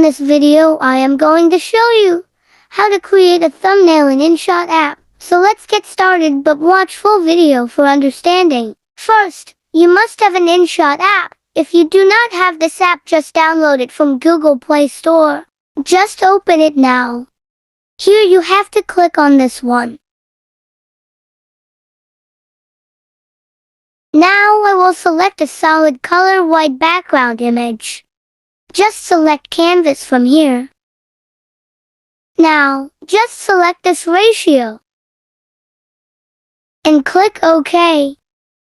this video I am going to show you how to create a thumbnail in InShot app. So let's get started, but watch full video for understanding. First, you must have an InShot app. If you do not have this app, just download it from Google Play Store. Just open it now. Here you have to click on this one. Now I will select a solid color white background image. Just select canvas from here. Now, just select this ratio. And click OK.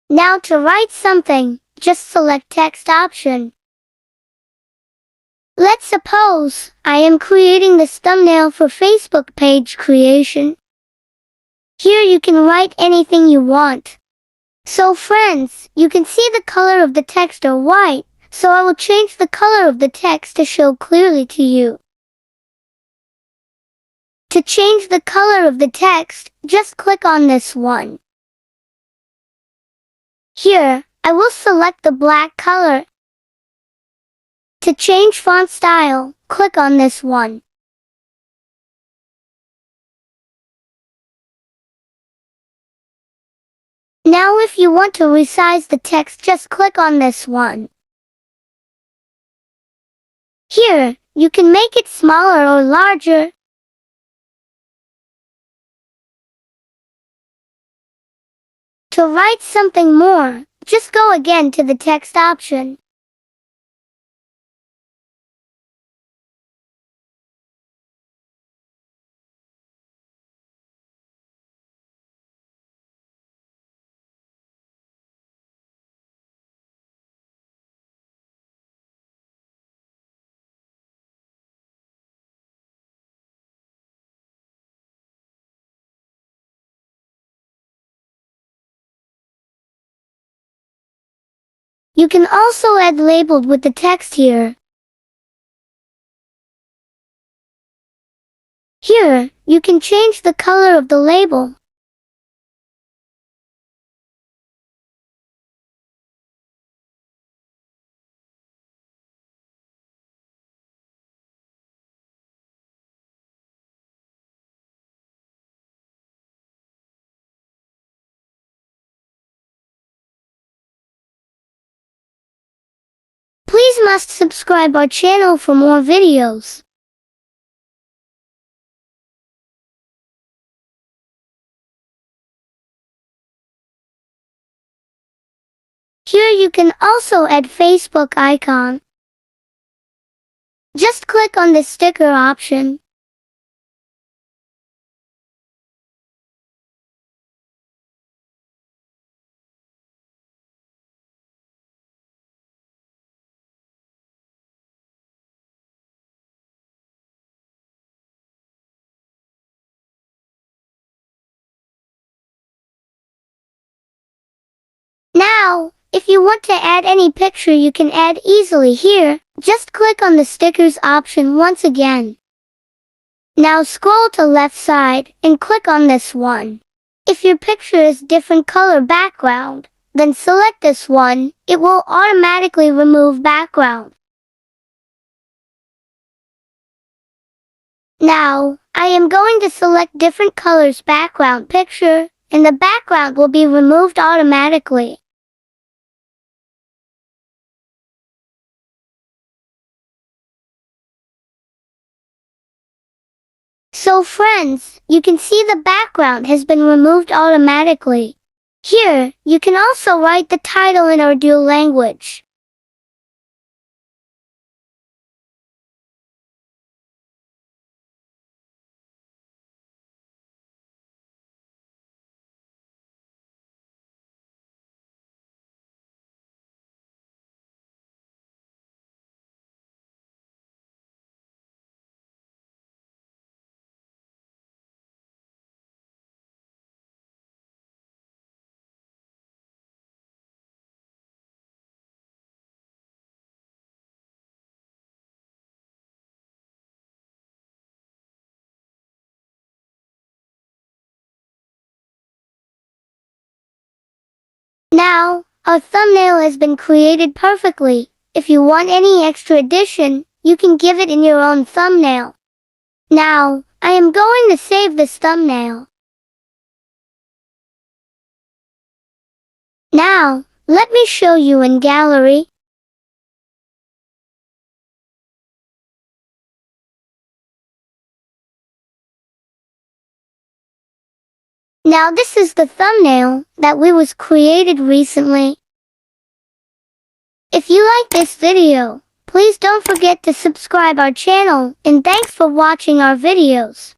Now to write something, just select text option. Let's suppose I am creating this thumbnail for Facebook page creation. Here you can write anything you want. So friends, you can see the color of the text are white, so I will change the color of the text to show clearly to you. To change the color of the text, just click on this one. Here, I will select the black color. To change font style, click on this one. Now if you want to resize the text, just click on this one. Here, you can make it smaller or larger. To write something more, just go again to the text option. You can also add labeled with the text here. Here, you can change the color of the label. Please must subscribe our channel for more videos. Here you can also add Facebook icon. Just click on the sticker option. Now, if you want to add any picture, you can add easily here. Just click on the stickers option once again. Now scroll to left side and click on this one. If your picture is different color background, then select this one. It will automatically remove background. Now, I am going to select different colors background picture, and the background will be removed automatically. So friends, you can see the background has been removed automatically. Here, you can also write the title in Urdu language. Now, our thumbnail has been created perfectly. If you want any extra addition, you can give it in your own thumbnail. Now, I am going to save this thumbnail. Now, let me show you in gallery. Now this is the thumbnail that was created recently. If you like this video, please don't forget to subscribe our channel, and thanks for watching our videos.